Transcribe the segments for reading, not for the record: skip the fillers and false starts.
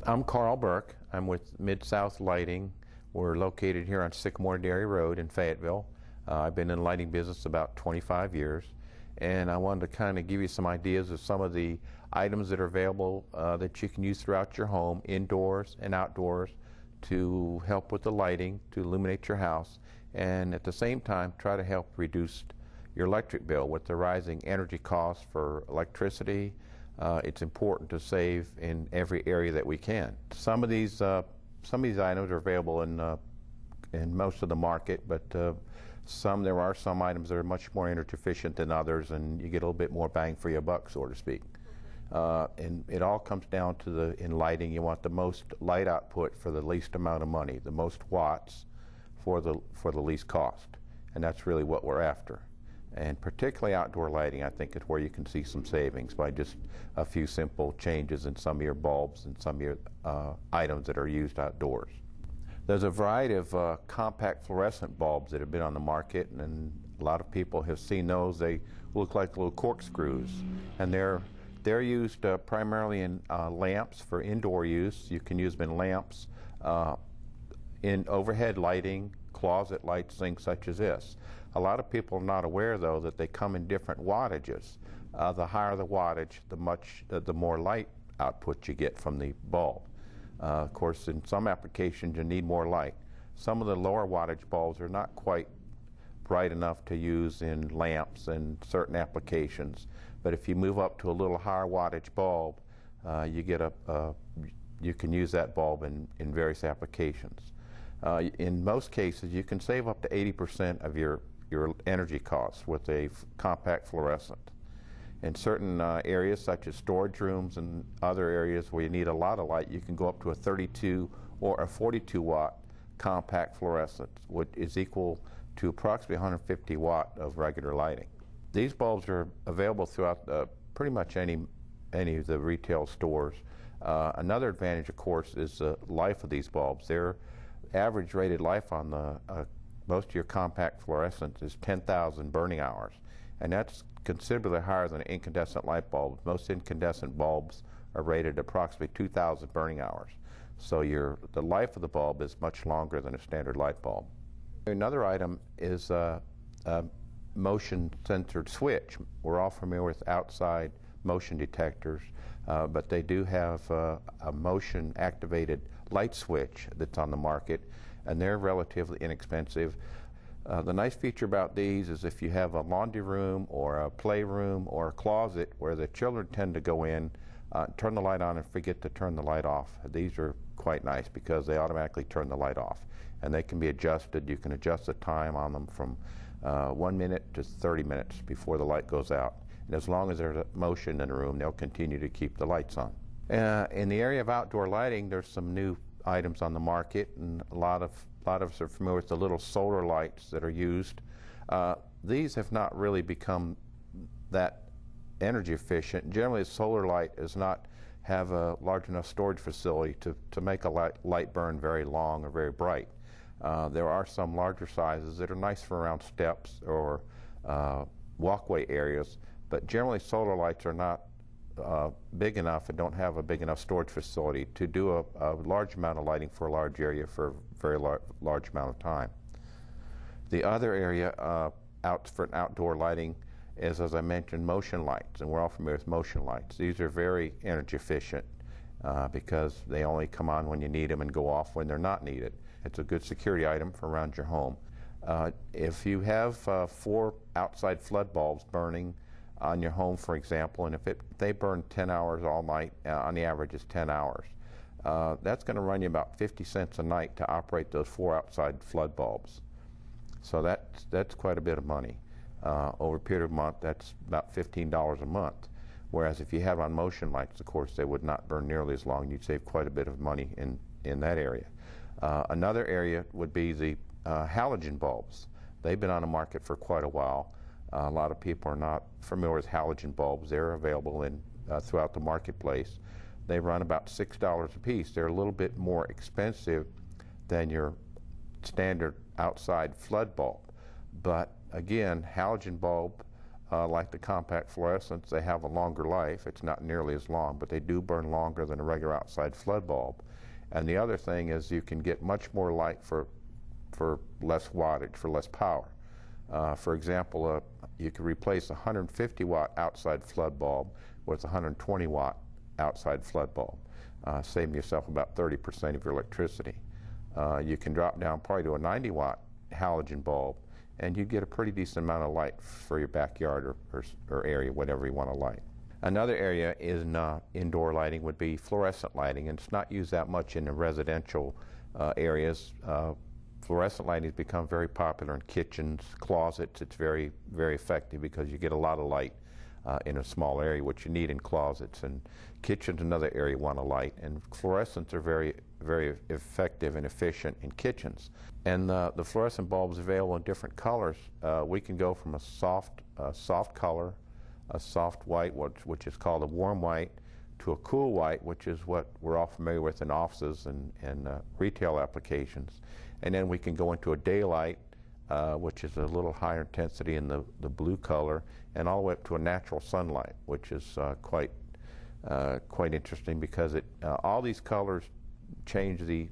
I'm Carl Burke. I'm with Mid-South Lighting. We're located here on Sycamore Dairy Road in Fayetteville. I've been in the lighting business about 25 years, and I wanted to kind of give you some ideas of some of the items that are available that you can use throughout your home, indoors and outdoors, to help with the lighting, to illuminate your house, and at the same time try to help reduce your electric bill. With the rising energy costs for electricity, it's important to save in every area that we can. Some of these items are available in most of the market, but there are some items that are much more energy efficient than others, and you get a little bit more bang for your buck, so to speak. And it all comes down to in lighting, you want the most light output for the least amount of money, the most watts for the least cost, and that's really what we're after. And particularly outdoor lighting, I think, is where you can see some savings by just a few simple changes in some of your bulbs and some of your items that are used outdoors. There's a variety of compact fluorescent bulbs that have been on the market, and a lot of people have seen those. They look like little corkscrews, and they're used primarily in lamps for indoor use. You can use them in lamps, in overhead lighting, closet lights, things such as this. A lot of people are not aware, though, that they come in different wattages. The higher the wattage, the more light output you get from the bulb. Of course, in some applications, you need more light. Some of the lower wattage bulbs are not quite bright enough to use in lamps and certain applications. But if you move up to a little higher wattage bulb, you can use that bulb in various applications. In most cases, you can save up to 80% of your energy costs with a compact fluorescent. In certain areas, such as storage rooms and other areas where you need a lot of light, you can go up to a 32 or a 42 watt compact fluorescent, which is equal to approximately 150 watt of regular lighting. These bulbs are available throughout pretty much any of the retail stores. Another advantage, of course, is the life of these bulbs. Their average rated life on most of your compact fluorescents is 10,000 burning hours, and that's considerably higher than an incandescent light bulb. Most incandescent bulbs are rated approximately 2,000 burning hours. So the life of the bulb is much longer than a standard light bulb. Another item is a motion-sensored switch. We're all familiar with outside motion detectors, but they do have a motion-activated light switch that's on the market, and they're relatively inexpensive. The nice feature about these is if you have a laundry room or a playroom or a closet where the children tend to go in, turn the light on and forget to turn the light off. These are quite nice because they automatically turn the light off, and they can be adjusted. You can adjust the time on them from 1 minute to 30 minutes before the light goes out. And as long as there's motion in the room, they'll continue to keep the lights on. In the area of outdoor lighting, there's some new items on the market, and a lot of us are familiar with the little solar lights that are used. These have not really become that energy efficient. Generally, a solar light does not have a large enough storage facility to make a light burn very long or very bright. There are some larger sizes that are nice for around steps or walkway areas, but generally solar lights are not big enough and don't have a big enough storage facility to do a large amount of lighting for a large area for a very large amount of time. The other area for outdoor lighting is, as I mentioned, motion lights, and we're all familiar with motion lights. These are very energy efficient because they only come on when you need them and go off when they're not needed. It's a good security item for around your home. If you have 4 outside flood bulbs burning on your home, for example, and if they burn 10 hours all night, on the average is 10 hours, that's going to run you about 50 cents a night to operate those 4 outside flood bulbs. So that's quite a bit of money. Over a period of a month, that's about $15 a month. Whereas if you have on motion lights, of course, they would not burn nearly as long. You'd save quite a bit of money in that area. Another area would be the halogen bulbs. They've been on the market for quite a while. A lot of people are not familiar with halogen bulbs. They're available throughout the marketplace. They run about $6 a piece. They're a little bit more expensive than your standard outside flood bulb. But again, halogen bulb like the compact fluorescents, they have a longer life. It's not nearly as long, but they do burn longer than a regular outside flood bulb. And the other thing is you can get much more light for less wattage, for less power. For example, you could replace a 150 watt outside flood bulb with a 120 watt outside flood bulb, saving yourself about 30% of your electricity. You can drop down probably to a 90 watt halogen bulb, and you get a pretty decent amount of light for your backyard or area, whatever you want to light. Another area in indoor lighting would be fluorescent lighting, and it's not used that much in the residential areas. Fluorescent lighting has become very popular in kitchens, closets. It's very, very effective because you get a lot of light in a small area, which you need in closets. And kitchens, another area you want to light. And fluorescents are very, very effective and efficient in kitchens. And the fluorescent bulbs available in different colors. We can go from a soft color, a soft white, which is called a warm white, to a cool white, which is what we're all familiar with in offices and retail applications. And then we can go into a daylight, which is a little higher intensity in the blue color, and all the way up to a natural sunlight, which is quite interesting because all these colors change the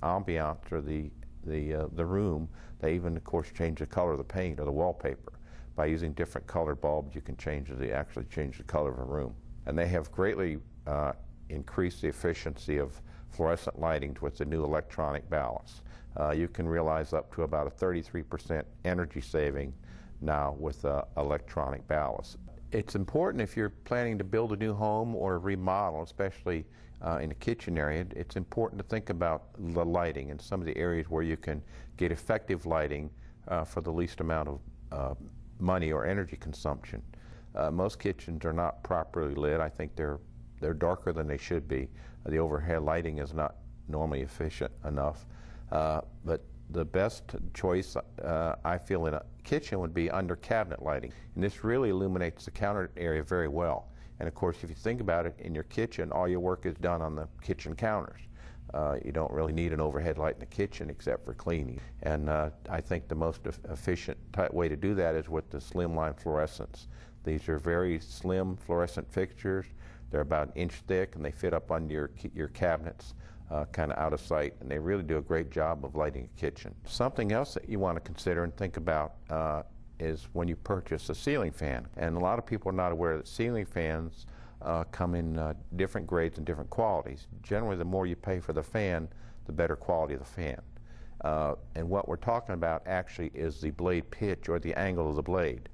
ambiance or the room. They even, of course, change the color of the paint or the wallpaper. By using different colored bulbs, you can actually change the color of a room. And they have greatly increased the efficiency of fluorescent lighting with the new electronic ballast. You can realize up to about a 33% energy saving now with electronic ballast. It's important if you're planning to build a new home or remodel, especially in the kitchen area, it's important to think about the lighting and some of the areas where you can get effective lighting for the least amount of money or energy consumption. Most kitchens are not properly lit. I think they're darker than they should be. The overhead lighting is not normally efficient enough. But the best choice, I feel, in a kitchen would be under cabinet lighting. And this really illuminates the counter area very well. And of course, if you think about it, in your kitchen, all your work is done on the kitchen counters. You don't really need an overhead light in the kitchen except for cleaning. And I think the most efficient way to do that is with the slimline fluorescents. These are very slim fluorescent fixtures. They're about an inch thick, and they fit up under your cabinets, kind of out of sight, and they really do a great job of lighting a kitchen. Something else that you want to consider and think about is when you purchase a ceiling fan. And a lot of people are not aware that ceiling fans come in different grades and different qualities. Generally, the more you pay for the fan, the better quality of the fan. And what we're talking about actually is the blade pitch or the angle of the blade.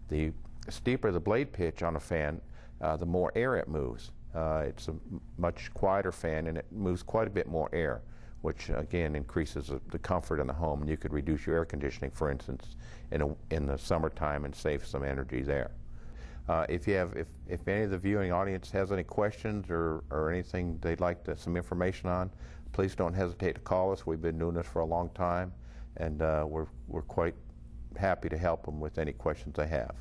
The steeper the blade pitch on a fan, the more air it moves. It's a much quieter fan, and it moves quite a bit more air, which again increases the comfort in the home. And you could reduce your air conditioning, for instance, in the summertime and save some energy there. If any of the viewing audience has any questions or anything they'd like some information on, please don't hesitate to call us. We've been doing this for a long time, and we're quite happy to help them with any questions they have.